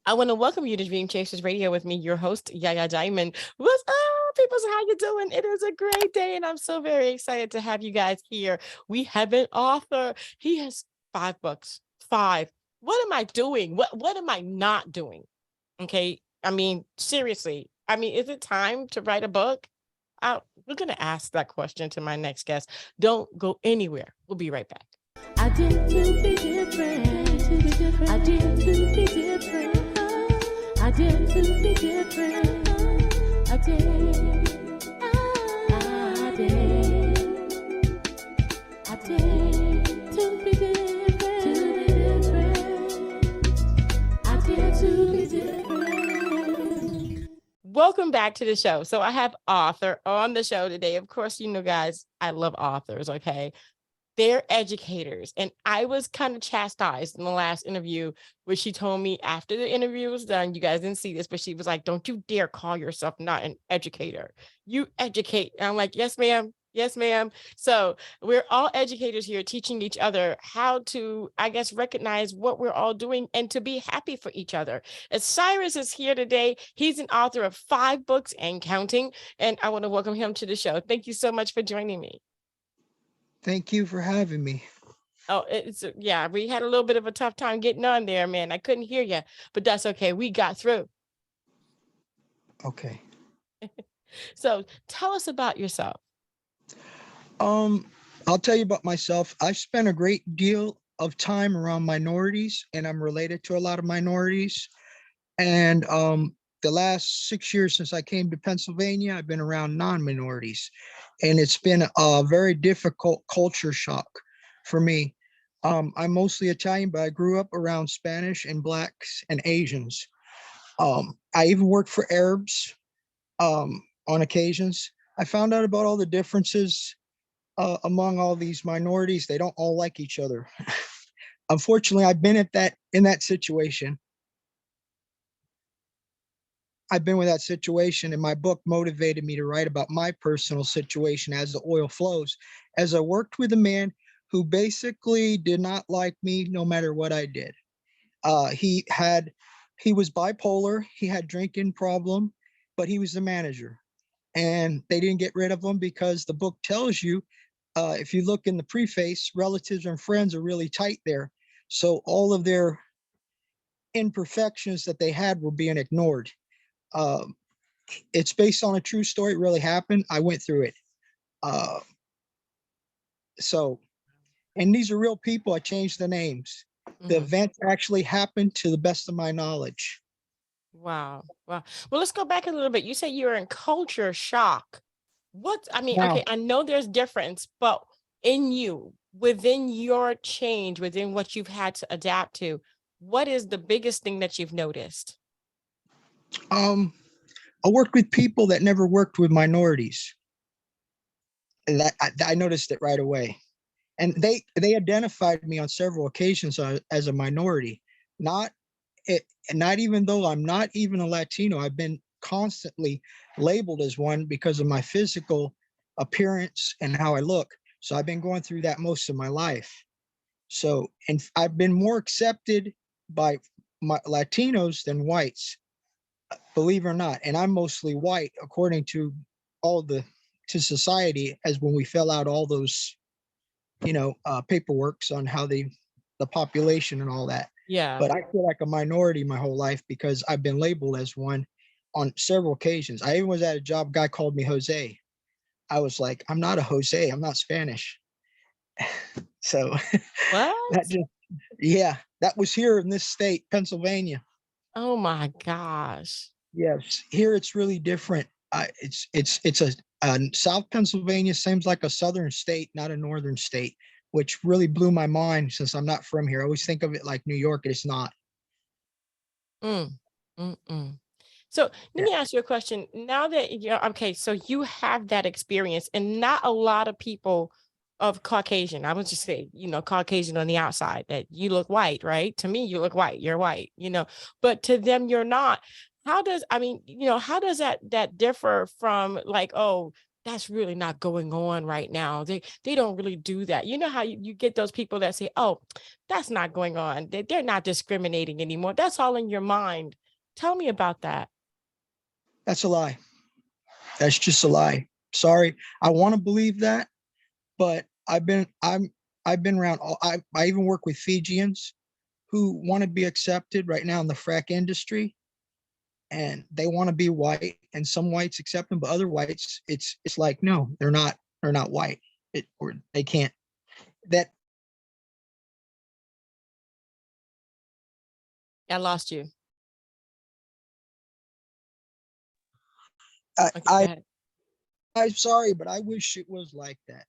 I want to welcome you to Dream Chasers Radio with me, your host, Yaya Diamond. What's up, people? How you doing? It is a great day, and I'm so very excited to have you guys here. We have an author. He has 5 books. Five. What am I doing? What am I not doing? Okay. I mean, seriously. I mean, is it time to write a book? We're gonna ask that question to my next guest. Don't go anywhere. We'll be right back. I did to be different. I did to be different. I did to be different. I did. I did. I did to be different. I did to be different. Welcome back to the show. So I have author on the show today. Of course, you know, guys, I love authors. Okay. They're educators. And I was kind of chastised in the last interview where she told me after the interview was done, you guys didn't see this, but she was like, don't you dare call yourself not an educator. You educate. And I'm like, yes, ma'am. Yes, ma'am. So we're all educators here teaching each other how to, I guess, recognize what we're all doing and to be happy for each other. As Cyrus is here today, he's an author of 5 books and counting. And I want to welcome him to the show. Thank you so much for joining me. Thank you for having me. Oh, yeah, we had a little bit of a tough time getting on there, man. I couldn't hear you, but that's okay. We got through. Okay. So tell us about yourself. Um, I'll tell you about myself. I've spent a great deal of time around minorities, and I'm related to a lot of minorities. And the last 6 years since I came to Pennsylvania, I've been around non-minorities, and it's been a very difficult culture shock for me. I'm mostly Italian, but I grew up around Spanish and Blacks and Asians. I even worked for Arabs on occasions. I found out about all the differences among all these minorities. They don't all like each other. Unfortunately, I've been in that situation. I've been with that situation, and my book motivated me to write about my personal situation as the oil flows, as I worked with a man who basically did not like me no matter what I did. He was bipolar. He had drinking problem, but he was the manager, and they didn't get rid of him because the book tells you, if you look in the preface, relatives and friends are really tight there. So all of their imperfections that they had were being ignored. Um, it's based on a true story. It really happened. I went through it. Uh, so, and these are real people. I changed the names. The event actually happened to the best of my knowledge. Wow. Wow. Well, let's go back a little bit. You say you're in culture shock. Now, Okay, I know there's difference, but in you, within your change, within what you've had to adapt to, what is the biggest thing that you've noticed? um, I worked with people that never worked with minorities. And I noticed it right away. And they identified me on several occasions as a minority. Not it, not even though I'm not even a Latino, I've been constantly labeled as one because of my physical appearance and how I look. So I've been going through that most of my life. So, and I've been more accepted by my Latinos than whites, believe it or not. And I'm mostly white, according to to society, as when we fill out all those, paperworks on how the population and all that. Yeah. But I feel like a minority my whole life because I've been labeled as one on several occasions. I even was at a job, guy called me Jose. I was like, I'm not a Jose, I'm not Spanish. So that What? just, yeah, that was here in this state, Pennsylvania. Oh my gosh. Yes, here it's really different. It's a South Pennsylvania seems like a southern state, not a northern state, which really blew my mind since I'm not from here. I always think of it like New York, and it's not. Mm, mm. So let Yeah. me ask you a question. Now that you're okay, so you have that experience, and not a lot of people of Caucasian, I would just say, Caucasian on the outside, that you look white, right? To me, you look white, you're white, but to them, you're not. How does, how does that differ from like, oh, that's really not going on right now. They don't really do that. You know how you get those people that say, "Oh, that's not going on. They're not discriminating anymore. That's all in your mind." Tell me about that. That's a lie. That's just a lie. Sorry. I want to believe that, but I've been around I even work with Fijians who want to be accepted right now in the frack industry, and they want to be white, and some whites accept them, but other whites, it's like, no, they're not white. It or they can't that I lost you. I, Okay, go I ahead. I'm sorry, but I wish it was like that.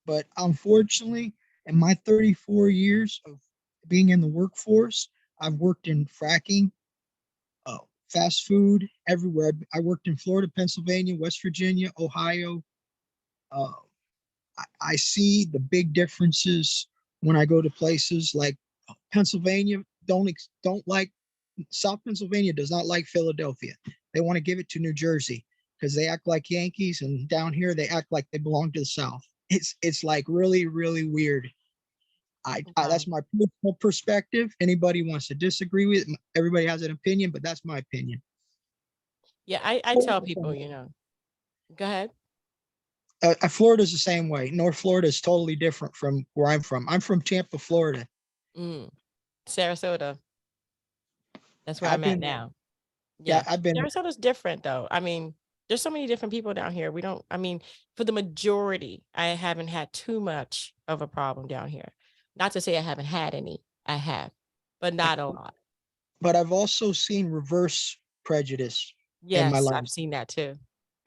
But unfortunately, in my 34 years of being in the workforce, I've worked in fracking, uh, fast food, everywhere. I worked in Florida, Pennsylvania, West Virginia, Ohio. Uh, I see the big differences when I go to places like Pennsylvania. Don't like South Pennsylvania does not like Philadelphia. They want to give it to New Jersey because they act like Yankees, and down here they act like they belong to the South. It's like really really weird. I Wow. that's my personal perspective. Anybody wants to disagree with it, everybody has an opinion, but that's my opinion. Yeah, I tell people, go ahead. Florida's the same way. North Florida is totally different from where I'm from. I'm from Tampa, Florida. Mm, Sarasota. That's where I've I'm at been there. now. Yeah, Yeah. I've been there. Sarasota's different though. I mean, there's so many different people down here. We don't, I mean, for the majority, I haven't had too much of a problem down here. Not to say I haven't had any. I have, but not a lot. But I've also seen reverse prejudice in my Yes, life. I've seen that too.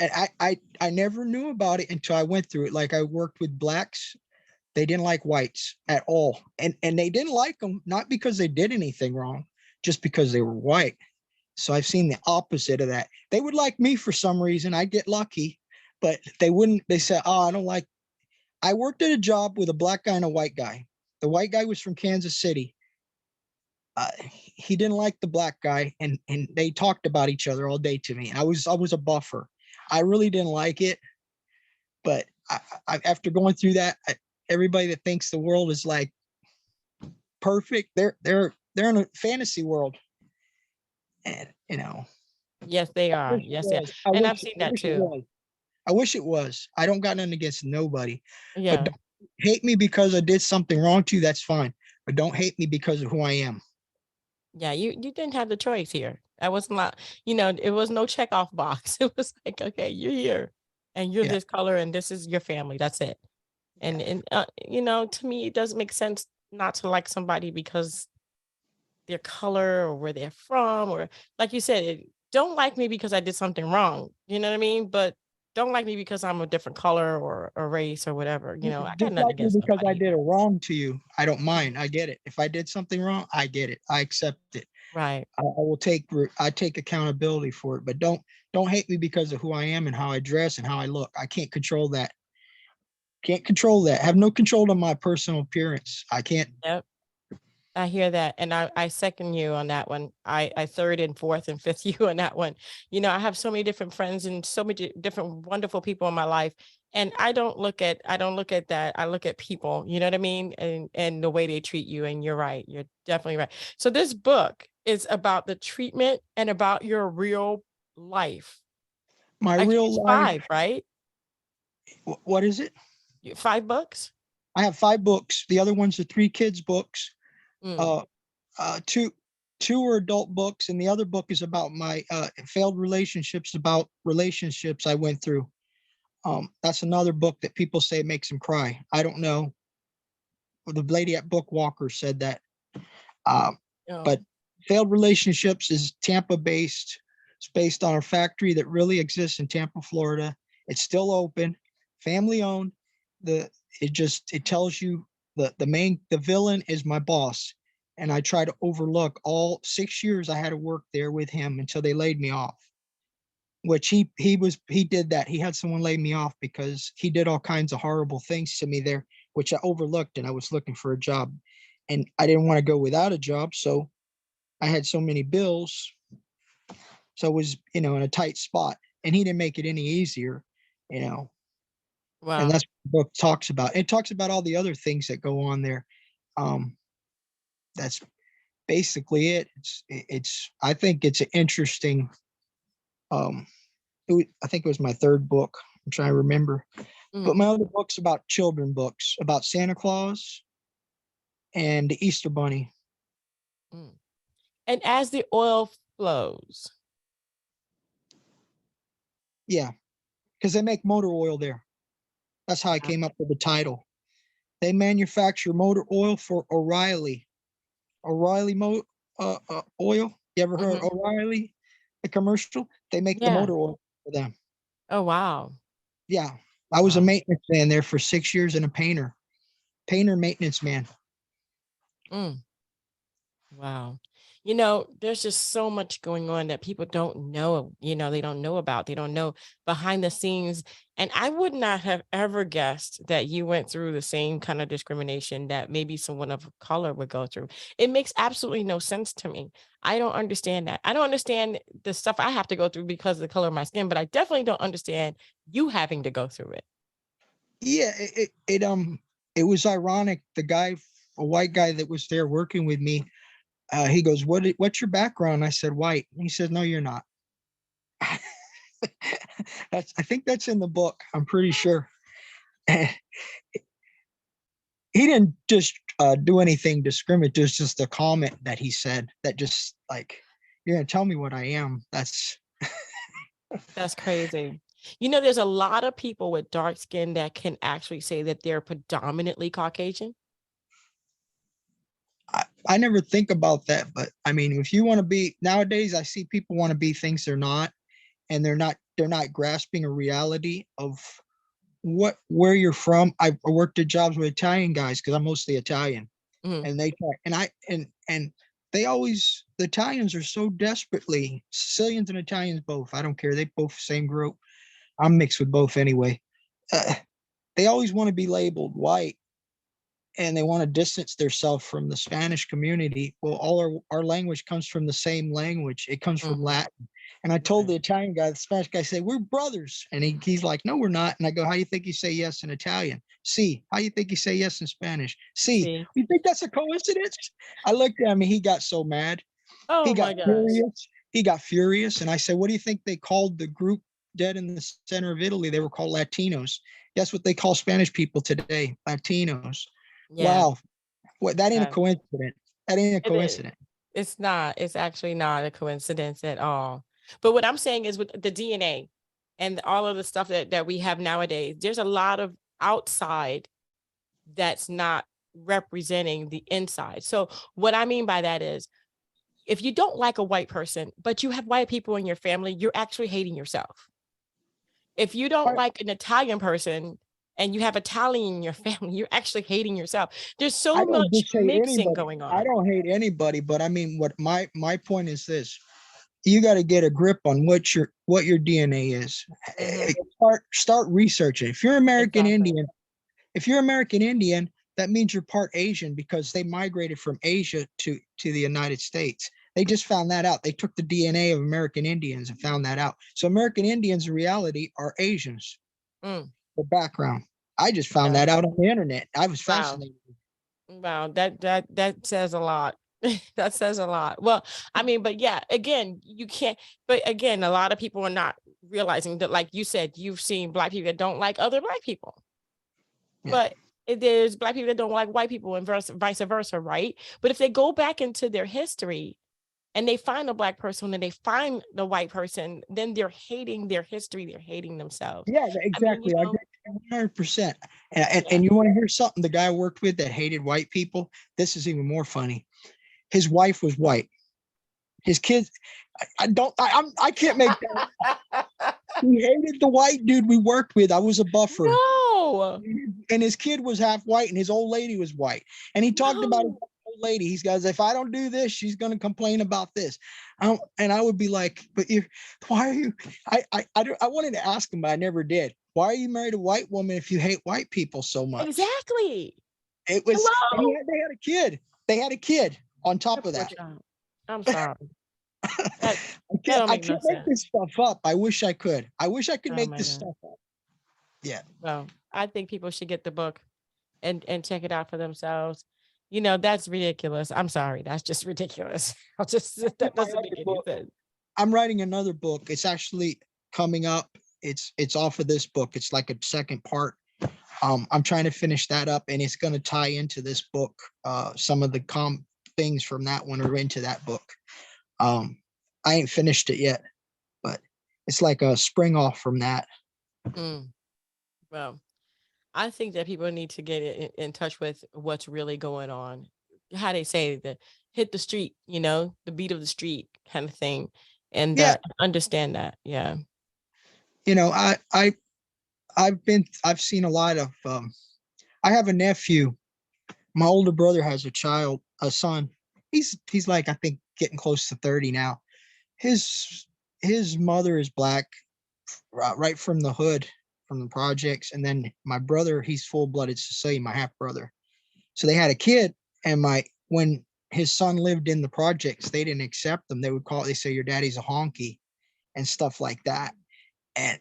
And I never knew about it until I went through it. Like I worked with blacks. They didn't like whites at all. And they didn't like them, not because they did anything wrong, just because they were white. So I've seen the opposite of that. They would like me for some reason. I'd get lucky, but they wouldn't. They said, oh, I don't like. I worked at a job with a black guy and a white guy. The white guy was from Kansas City. He didn't like the black guy, and they talked about each other all day to me. I was a buffer. I really didn't like it, but after going through that, everybody that thinks the world is like perfect, they're in a fantasy world, and Yes, they I are. wish it Yes, yeah. was. And I've seen I that wish it too. was. I wish it was. I don't got nothing against nobody, but Yeah. don't hate me because I did something wrong to you. That's fine, but don't hate me because of who I am. Yeah, you didn't have the choice here. That was not, it was no check off box. It was like, okay, you're here and you're Yeah, this color and this is your family. That's it. yeah. And to me, it doesn't make sense not to like somebody because their color or where they're from, or like you said, don't like me because I did something wrong. You know what I mean? But don't like me because I'm a different color or a race or whatever. I got nothing Dislike me against because I nobody did here. a wrong to you. I don't Mhm. mind. I get it. If I did something wrong, I get it. I accept it. Right. I will I take accountability for it. But don't hate me because of who I am and how I dress and how I look. I can't control that. Can't control that. Have no control of my personal appearance. I can't. Yep. I hear that, and I second you on that one. I third and fourth and fifth you on that one. I have so many different friends and so many different wonderful people in my life, and I don't look at that. I look at people. You know what I mean, and the way they treat you. And you're right. You're definitely right. So this book is about the treatment and about your real life. My Actually, real it's life. five, right? What is it? 5 books. I have 5 books. The other ones are 3 kids books. Mm. Uh, two are adult books, and the other book is about my failed relationships. About relationships I went through. That's another book that people say makes them cry. I don't know. The lady at Bookwalker said that. Um, but Oh, failed relationships is Tampa based. It's based on a factory that really exists in Tampa, Florida. It's still open, family owned. The it tells you the villain is my boss, and I try to overlook all 6 years I had to work there with him until they laid me off. Which he did that. He had someone lay me off because he did all kinds of horrible things to me there, which I overlooked, and I was looking for a job, and I didn't want to go without a job, so I had so many bills, so I was in a tight spot, and he didn't make it any easier, you know. And Wow. that's what the book talks about. It talks about all the other things that go on there. Um, that's basically it. It's I think it's an interesting. Um, I think it was my third book. I'm trying to remember, but Mm, my other books about children books about Santa Claus and the Easter Bunny. mm. And as the oil flows, Yeah, because they make motor oil there. That's how I wow. came up with the title. They manufacture motor oil for O'Reilly. Oil. You ever heard Hmm. of O'Reilly? The commercial. They make the Yeah. motor oil for them. Oh, wow. Yeah, I was a Wow. maintenance man there for 6 years and a painter maintenance man. Mm. Wow. There's just so much going on that people don't know, they don't know about. They don't know behind the scenes. And I would not have ever guessed that you went through the same kind of discrimination that maybe someone of color would go through. It makes absolutely no sense to me. I don't understand that. I don't understand the stuff I have to go through because of the color of my skin, but I definitely don't understand you having to go through it. Yeah, it was ironic. The guy, a white guy that was there working with me, he goes, What's your background?" I said, "White." And he says, "No, you're not." I think that's in the book. I'm pretty sure. He didn't just do anything discriminatory. There's just a comment that he said that just like, "You're gonna tell me what I am." That's That's crazy. There's a lot of people with dark skin that can actually say that they're predominantly Caucasian. I never think about that, but I mean, if you want to be nowadays, I see people want to be things they're not, and they're not grasping a reality of where you're from. I worked at jobs with Italian guys because I'm mostly Italian, Mhm, and they talk, and they always the Italians are so desperately Sicilians and Italians both. I don't care. They both same group. I'm mixed with both anyway. Uh, they always want to be labeled white, and they want to distance themselves from the Spanish community. Well, all our language comes from the same language. It comes from mhm, Latin. And I told right. the Italian guy, the Spanish guy, say, "We're brothers." And he's like, "No, we're not." And I go, "How you think you say yes in Italian?" "See." "How you think you say yes in Spanish?" "See." See? "You think that's a coincidence?" I looked at him and he got so mad. He Oh got my gosh. furious. He got furious. And I said, "What do you think they called the group dead in the center of Italy? They were called Latinos." Guess what they call Spanish people today? Latinos. Yeah, Wow. What, that ain't a yeah, coincidence. That ain't a it is. coincidence. It's not. It's actually not a coincidence at all. But what I'm saying is with the DNA and all of the stuff that we have nowadays, there's a lot of outside that's not representing the inside. So what I mean by that is if you don't like a white person, but you have white people in your family, you're actually hating yourself. If you don't I, like an Italian person and you have Italian in your family, you're actually hating yourself. There's I so don't much just hate mixing anybody. going I on. don't hate anybody, but I mean, what my point is this: you got to get a grip on what your DNA is. Mhm, Start researching. If you're American exactly. Indian, if you're American Indian, that means you're part Asian because they migrated from Asia to the United States. They just found that out. They took the DNA of American Indians and found that out. So American Indians in reality are Asians. Mm, The background. I just found yeah. that out on the internet. I was Wow. fascinated. Wow. That says a lot. That says a lot. Well, I mean, but yeah, again, you can't, but again, a lot of people are not realizing that, like you said, you've seen black people that don't like other black people. Yeah. But there's black people that don't like white people and vice versa, right? But if they go back into their history and they find a black person and they find the white person, then they're hating their history, they're hating themselves. Yeah, I mean, exactly. I agree 100%. And, yeah. and you want to hear something? The guy I worked with that hated white people. This is even more funny. His wife was white. His kids. I don't. I can't make that. He hated the white dude we worked with. I was a buffer, No, and his kid was half white, and his old lady was white. And he talked about his no. old lady. He goes, "If I don't do this, she's going to complain about this." And I would be like, "But you, why are you?" I wanted to ask him, but I never did. "Why are you married a white woman if you hate white people so much?" Exactly. It was, and Hello. they had a kid. They had a kid on top That of poor that. child. I'm sorry. That that don't I make no can't make sense. this stuff up. I wish I could. I wish I could Oh make my this God. stuff up. Yeah. Well, I think people should get the book and check it out for themselves. You know, that's ridiculous. I'm sorry. That's just ridiculous. I'll just That's in that my doesn't make other any book. sense. I'm writing another book. It's actually coming up. It's off of this book. It's like a second part. I'm trying to finish that up, and it's going to tie into this book. Some of the things from that one are into that book. Um, I ain't finished it yet, but it's like a spring off from that. Mm, well, I think that people need to get in touch with what's really going on. How they say the hit the street, you know, the beat of the street kind of thing, and Yeah, understand that. Yeah. you know, I've seen a lot of. I have a nephew. My older brother has a son. He's like, I think, getting close to 30 now. His his mother is black, right from the hood, from the projects, and then my brother, he's full-blooded Sicilian, my half brother. So they had a kid, and my when his son lived in the projects, they didn't accept them. They say your daddy's a honky and stuff like that. And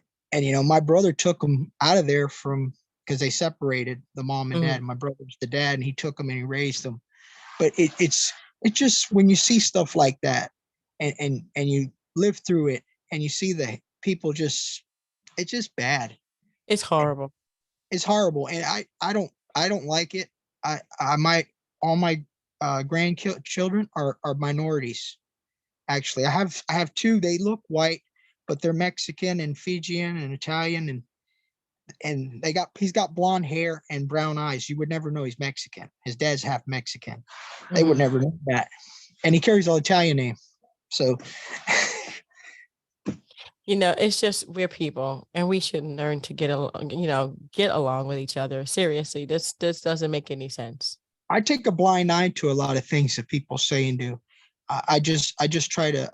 my brother took him out of there from because they separated the mom and dad. Mhm. My brother's the dad, and he took them and he raised them. But it's just when you see stuff like that, and you live through it, and you see the people just, it's just bad. It's horrible. It's horrible, and I don't like it. I might all my grandchildren are minorities. Actually, I have two. They look white, but they're Mexican and Fijian and Italian, and he's got blonde hair and brown eyes. You would never know he's Mexican. His dad's half Mexican. They would Mhm. never know that. And he carries an Italian name. So You know, it's just we're people, and we should learn to get along. You know, get along with each other. Seriously, this doesn't make any sense. I take a blind eye to a lot of things that people say and do. I just try to.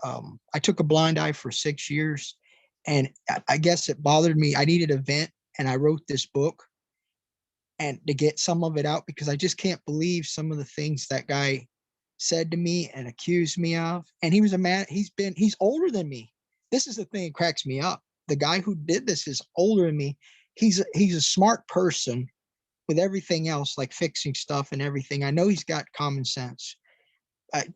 I took a blind eye for 6 years, and I guess it bothered me. I needed a vent, and I wrote this book, and to get some of it out because I just can't believe some of the things that guy said to me and accused me of. And he was a man. He's older than me. This is the thing that cracks me up. The guy who did this is older than me. He's a smart person with everything else, like fixing stuff and everything. I know he's got common sense,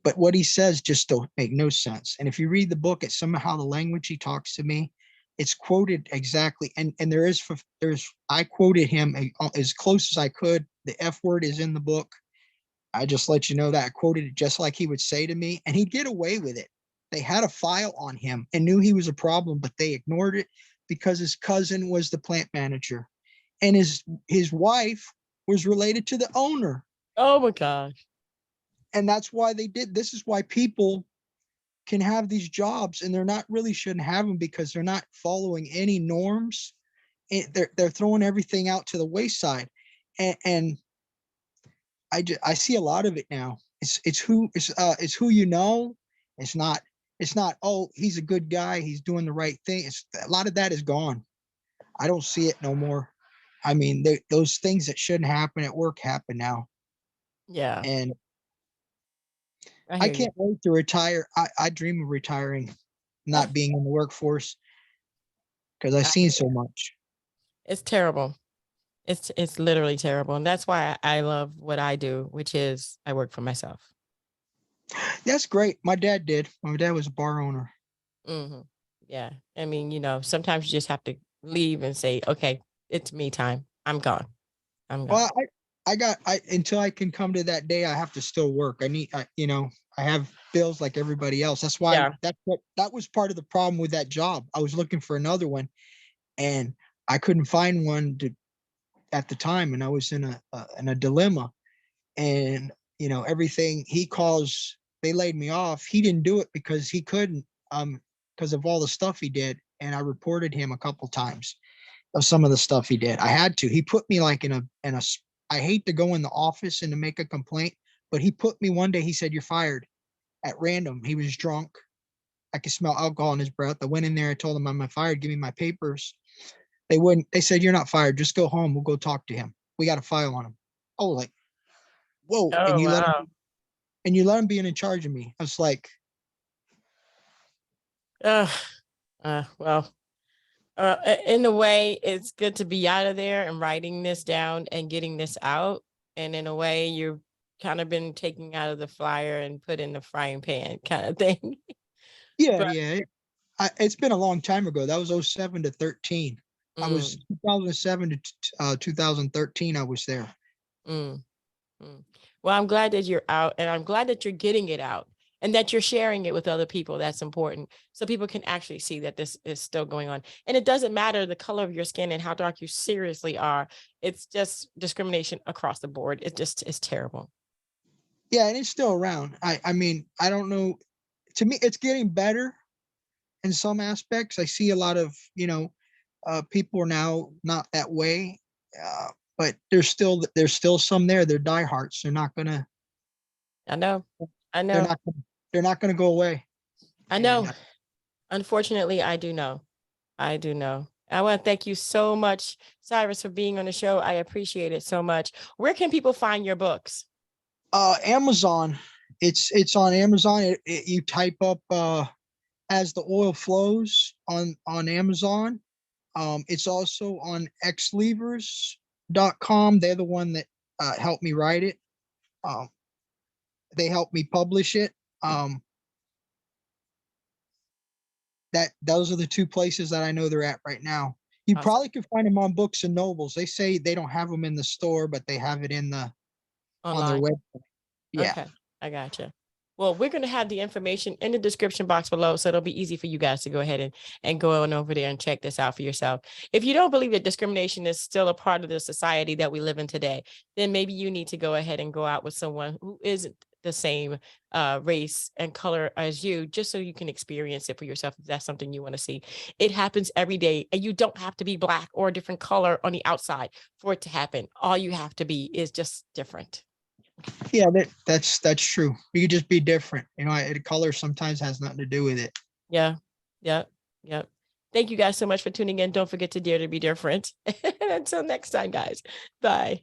but what he says just don't make no sense. And if you read the book, it's somehow the language he talks to me, it's quoted exactly. And there's I quoted him as close as I could. The F word is in the book. I just let you know that I quoted it just like he would say to me, and he'd get away with it. They had a file on him and knew he was a problem, but they ignored it because his cousin was the plant manager, and his wife was related to the owner. Oh my gosh. And that's why they did. This is why people can have these jobs and they're not really shouldn't have them because they're not following any norms. They're throwing everything out to the wayside, and I see a lot of it now. It's who you know. It's not oh, he's a good guy, he's doing the right thing. It's a lot of that is gone. I don't see it no more. I mean, those things that shouldn't happen at work happen now, Yeah, and I I hear you. can't wait to retire. I dream of retiring, not being in the workforce because I've I seen hear so you. much. It's terrible. It's literally terrible, and that's why I love what I do, which is I work for myself. That's great. My dad did. My dad was a bar owner. Hmm. Yeah, I mean, you know, sometimes you just have to leave and say, "Okay, it's me time. I'm gone. I'm gone." Well, I until I can come to that day, I have to still work. I have bills like everybody else. Yeah. That was part of the problem with that job. I was looking for another one, and I couldn't find one at the time, and I was in a dilemma. And everything he calls, they laid me off. He didn't do it because he couldn't, because of all the stuff he did, and I reported him a couple times of some of the stuff he did. I had to. He put me like in a. I hate to go in the office and to make a complaint, but he put me one day. He said, "You're fired," at random. He was drunk. I could smell alcohol in his breath. I went in there. I told him, "I'm fired. Give me my papers." They wouldn't. They said, "You're not fired. Just go home. We'll go talk to him. We got a file on him." Oh, like, whoa! Oh wow. And you let him be in charge of me. I was like, Uh, well, In a way, it's good to be out of there and writing this down and getting this out. And in a way, you've kind of been taken out of the flyer and put in the frying pan kind of thing. Yeah, But yeah. It's been a long time ago. That was 07 to 13. I was mm, 2007 to 2013. I was there. mm, mm. Well, I'm glad that you're out, and I'm glad that you're getting it out and that you're sharing it with other people. That's important. So people can actually see that this is still going on. And it doesn't matter the color of your skin and how dark you seriously are. It's just discrimination across the board. It just is terrible. Yeah, and it's still around. I mean, I don't know. To me, it's getting better in some aspects. I see a lot of, people are now not that way. Uh, but there's still some there. They're diehards. I know. I They're know. not they're not gonna go away. I And know. Unfortunately, I do know. I do know. I want to thank you so much, Cyrus, for being on the show. I appreciate it so much. Where can people find your books? Amazon, it's on Amazon. You type up as the oil flows on Amazon. It's also on xlevers.com. They're the one that helped me write it. Um, they helped me publish it. Um, that those are the two places that I know they're at right now. You Awesome. probably can find them on Books and Nobles. They say they don't have them in the store, but they have it on their Online. website. Yeah. Okay, I gotcha. Well, we're going to have the information in the description box below, so it'll be easy for you guys to go ahead and go on over there and check this out for yourself. If you don't believe that discrimination is still a part of the society that we live in today, then maybe you need to go ahead and go out with someone who isn't the same race and color as you, just so you can experience it for yourself if that's something you want to see. It happens every day, and you don't have to be black or a different color on the outside for it to happen. All you have to be is just different. Yeah, that's true. You could just be different. The color sometimes has nothing to do with it. Yeah. Yep. Yep. Thank you guys so much for tuning in. Don't forget to dare to be different. Until next time, guys. Bye.